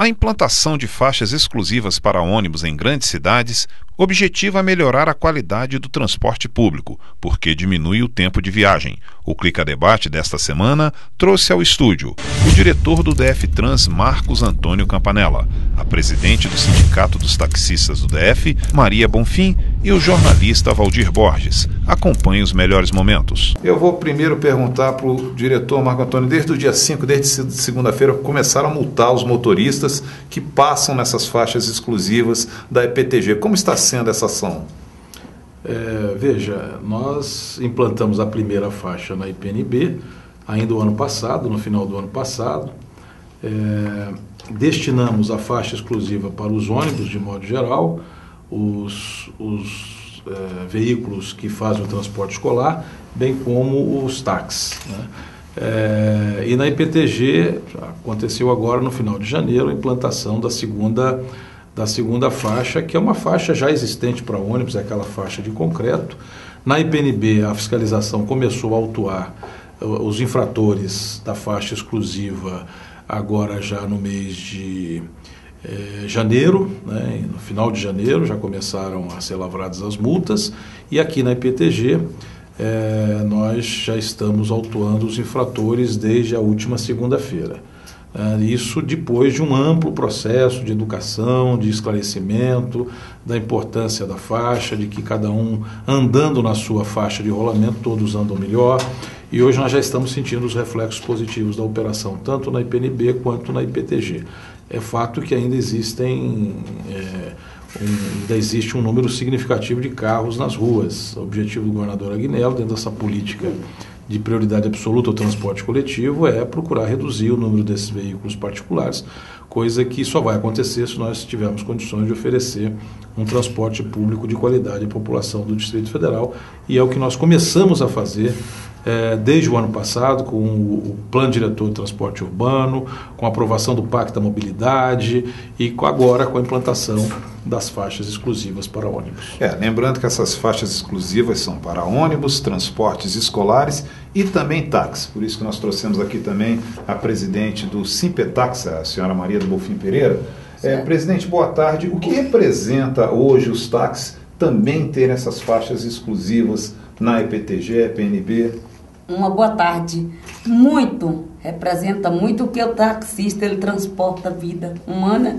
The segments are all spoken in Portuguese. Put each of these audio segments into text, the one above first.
A implantação de faixas exclusivas para ônibus em grandes cidades objetiva melhorar a qualidade do transporte público, porque diminui o tempo de viagem. O Clica Debate desta semana trouxe ao estúdio o diretor do DF Trans, Marcos Antônio Campanella, a presidente do Sindicato dos Taxistas do DF, Maria Bonfim, e o jornalista Valdir Borges. Acompanhe os melhores momentos. Eu vou primeiro perguntar para o diretor Marco Antônio, desde o dia 5, desde segunda-feira, começaram a multar os motoristas que passam nessas faixas exclusivas da EPTG. Como está sendo essa ação? Veja, nós implantamos a primeira faixa na IPNB ainda o ano passado, no final do ano passado. Destinamos a faixa exclusiva para os ônibus, de modo geral, os veículos que fazem o transporte escolar, bem como os táxis, né? E na IPTG, aconteceu agora no final de janeiro, a implantação da segunda faixa, que é uma faixa já existente para ônibus, é aquela faixa de concreto. Na IPNB, a fiscalização começou a autuar os infratores da faixa exclusiva agora já no mês de janeiro, né? No final de janeiro já começaram a ser lavradas as multas, e aqui na IPTG nós já estamos autuando os infratores desde a última segunda-feira. Isso depois de um amplo processo de educação, de esclarecimento, da importância da faixa, de que cada um andando na sua faixa de rolamento, todos andam melhor. E hoje nós já estamos sentindo os reflexos positivos da operação, tanto na IPNB quanto na IPTG. É fato que ainda existe um número significativo de carros nas ruas. O objetivo do governador Aguinaldo, dentro dessa política de prioridade absoluta ao transporte coletivo, é procurar reduzir o número desses veículos particulares, coisa que só vai acontecer se nós tivermos condições de oferecer um transporte público de qualidade à população do Distrito Federal, e é o que nós começamos a fazer desde o ano passado, com o Plano Diretor de Transporte Urbano, com a aprovação do Pacto da Mobilidade e agora com a implantação das faixas exclusivas para ônibus. Lembrando que essas faixas exclusivas são para ônibus, transportes escolares e também táxi. Por isso que nós trouxemos aqui também a presidente do Simpetax, a senhora Maria do Bonfim Pereira. Presidente, boa tarde. O que representa hoje os táxis também terem essas faixas exclusivas na EPTG, EPNB? Uma boa tarde. Representa muito, que o taxista ele transporta vida humana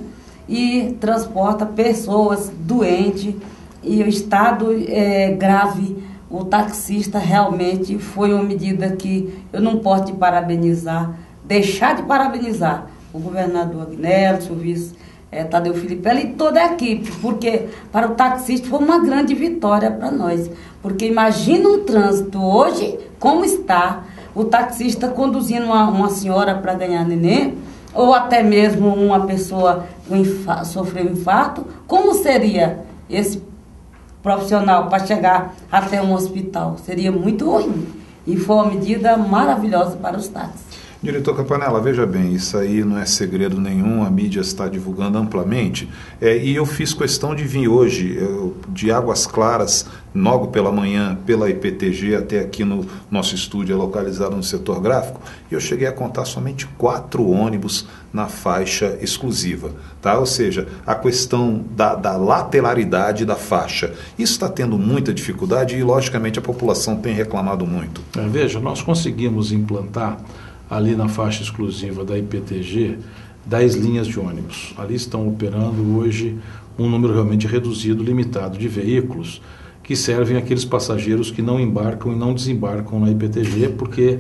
e transporta pessoas doentes, e o estado é grave. O taxista realmente foi uma medida que eu não posso deixar de parabenizar o governador Aguinaldo, o vice Tadeu Filipelli e toda a equipe, porque para o taxista foi uma grande vitória para nós, porque imagina um trânsito hoje, como está, o taxista conduzindo uma senhora para ganhar neném, ou até mesmo uma pessoa que sofreu um infarto, como seria esse profissional para chegar até um hospital? Seria muito ruim, e foi uma medida maravilhosa para os táxis. Diretor Campanella, veja bem, isso aí não é segredo nenhum, a mídia está divulgando amplamente, e eu fiz questão de vir hoje, de Águas Claras, logo pela manhã, pela IPTG, até aqui no nosso estúdio localizado no setor gráfico, e eu cheguei a contar somente 4 ônibus na faixa exclusiva, tá? Ou seja, a questão da lateralidade da faixa, isso está tendo muita dificuldade e, logicamente, a população tem reclamado muito. Veja, nós conseguimos implantar ali na faixa exclusiva da IPTG 10 linhas de ônibus. Ali estão operando hoje um número realmente reduzido, limitado de veículos que servem àqueles passageiros que não embarcam e não desembarcam na IPTG, porque,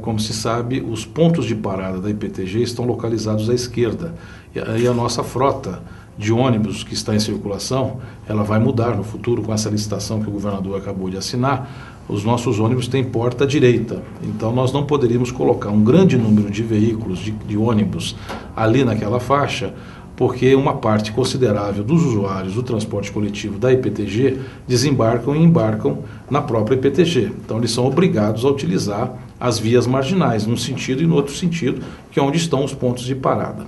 como se sabe, os pontos de parada da IPTG estão localizados à esquerda, e a nossa frota de ônibus que está em circulação, ela vai mudar no futuro com essa licitação que o governador acabou de assinar. Os nossos ônibus têm porta direita, então nós não poderíamos colocar um grande número de veículos, de ônibus ali naquela faixa, porque uma parte considerável dos usuários do transporte coletivo da IPTG desembarcam e embarcam na própria IPTG. Então eles são obrigados a utilizar as vias marginais, num sentido e no outro sentido, que é onde estão os pontos de parada.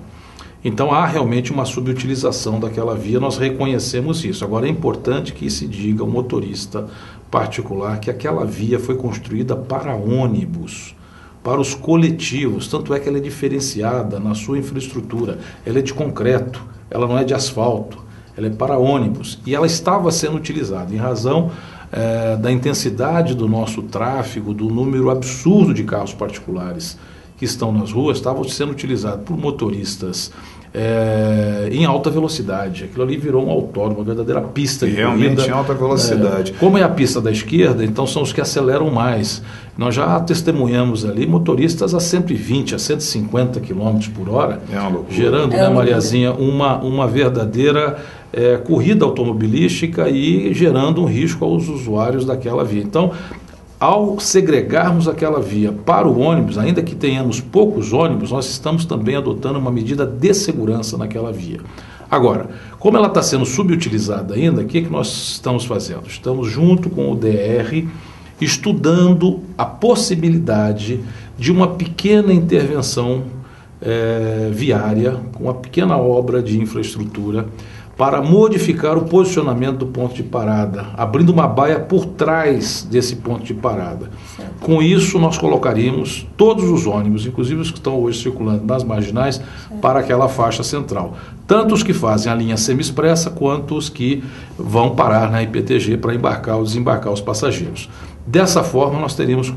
Então há realmente uma subutilização daquela via, nós reconhecemos isso. Agora é importante que se diga ao motorista particular que aquela via foi construída para ônibus. para os coletivos, tanto é que ela é diferenciada na sua infraestrutura, ela é de concreto, ela não é de asfalto, ela é para ônibus, e ela estava sendo utilizada em razão da intensidade do nosso tráfego, do número absurdo de carros particulares que estão nas ruas, estavam sendo utilizados por motoristas em alta velocidade. Aquilo ali virou um autódromo, uma verdadeira pista de realmente corrida. Em alta velocidade. Como é a pista da esquerda, então são os que aceleram mais. Nós já testemunhamos ali motoristas a 120, a 150 km por hora, gerando, né, Mariazinha, uma verdadeira corrida automobilística e gerando um risco aos usuários daquela via. Então, ao segregarmos aquela via para o ônibus, ainda que tenhamos poucos ônibus, nós estamos também adotando uma medida de segurança naquela via. Agora, como ela está sendo subutilizada ainda, o que nós estamos fazendo? Estamos junto com o DR estudando a possibilidade de uma pequena intervenção viária, uma pequena obra de infraestrutura, para modificar o posicionamento do ponto de parada, abrindo uma baia por trás desse ponto de parada. Certo. Com isso, nós colocaríamos todos os ônibus, inclusive os que estão hoje circulando nas marginais, certo, para aquela faixa central. Tanto os que fazem a linha semi-expressa, quanto os que vão parar na IPTG para embarcar ou desembarcar os passageiros. Dessa forma, nós teríamos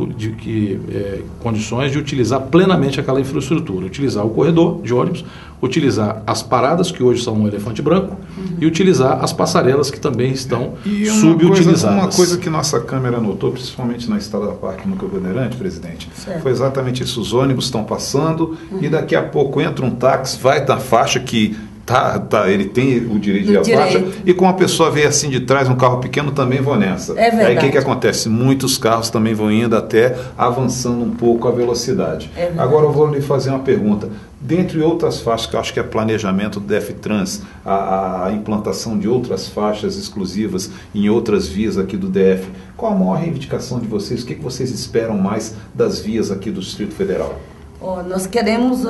condições de utilizar plenamente aquela infraestrutura, utilizar o corredor de ônibus, utilizar as paradas, que hoje são no Elefante Branco, e utilizar as passarelas, que também estão subutilizadas. Uma coisa que nossa Câmara notou, principalmente na Estrada Parque Núcleo Bandeirante, presidente, certo, foi exatamente isso. Os ônibus estão passando e daqui a pouco entra um táxi, vai na faixa que... ele tem o direito de ir à faixa, e com a pessoa veio assim de trás, um carro pequeno, também vou nessa. É verdade. Aí o que acontece? Muitos carros também vão indo até avançando um pouco a velocidade. Agora eu vou lhe fazer uma pergunta. Dentre outras faixas, que eu acho que é planejamento do DF-Trans, a implantação de outras faixas exclusivas em outras vias aqui do DF, qual a maior reivindicação de vocês? O que vocês esperam mais das vias aqui do Distrito Federal? Nós queremos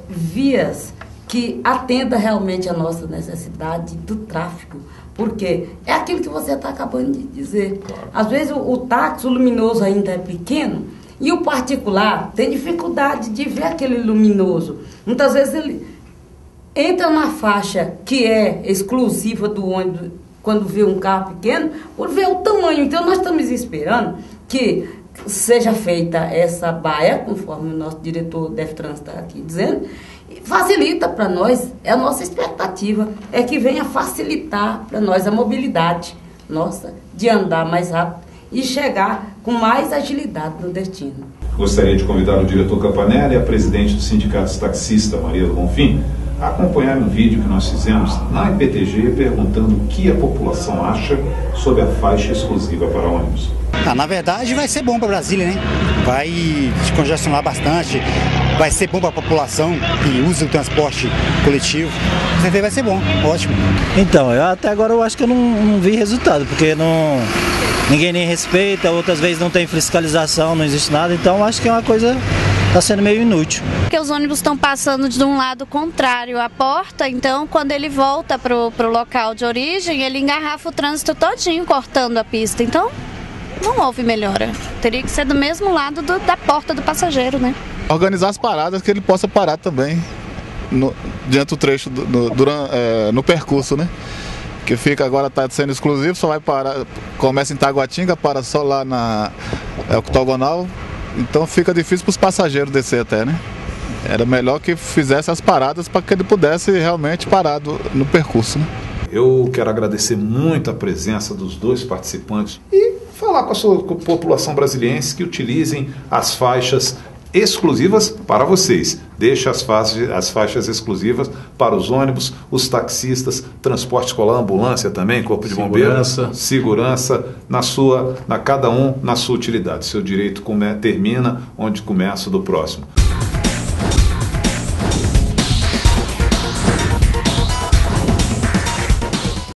vias que atenda realmente a nossa necessidade do tráfego, porque é aquilo que você está acabando de dizer. Claro. Às vezes o táxi, o luminoso ainda é pequeno, e o particular tem dificuldade de ver aquele luminoso. Muitas vezes ele entra na faixa que é exclusiva do ônibus, quando vê um carro pequeno, por ver o tamanho. Então nós estamos esperando que seja feita essa baia, conforme o nosso diretor DF-Trans está aqui dizendo, facilita para nós, a nossa expectativa é que venha facilitar para nós a mobilidade nossa, de andar mais rápido e chegar com mais agilidade no destino. Gostaria de convidar o diretor Campanella e a presidente do Sindicato Taxista, Maria do Bonfim, a acompanhar um vídeo que nós fizemos na IPTG perguntando o que a população acha sobre a faixa exclusiva para ônibus. Na verdade vai ser bom para Brasília, né? Vai descongestionar bastante, vai ser bom para a população que usa o transporte coletivo. Com certeza vai ser bom, ótimo. Então, até agora eu acho que eu não vi resultado, porque ninguém nem respeita, outras vezes não tem fiscalização, não existe nada, então acho que é uma coisa... está sendo meio inútil. Porque os ônibus estão passando de um lado contrário à porta, então quando ele volta pro local de origem, ele engarrafa o trânsito todinho, cortando a pista. Então, não houve melhora. Teria que ser do mesmo lado da porta do passageiro, né? Organizar as paradas que ele possa parar também diante do trecho, no percurso, né? Que fica agora, está sendo exclusivo, só vai parar, começa em Taguatinga, para só lá na octogonal. Então fica difícil para os passageiros descer até, né? Era melhor que fizesse as paradas para que ele pudesse realmente parar no percurso, né? Eu quero agradecer muito a presença dos dois participantes e falar com a população brasiliense que utilizem as faixas exclusivas para vocês. Deixe as faixas exclusivas para os ônibus, os taxistas, transporte escolar, ambulância também, corpo de bombeiros, segurança, cada um na sua utilidade. Seu direito termina onde começa o do próximo.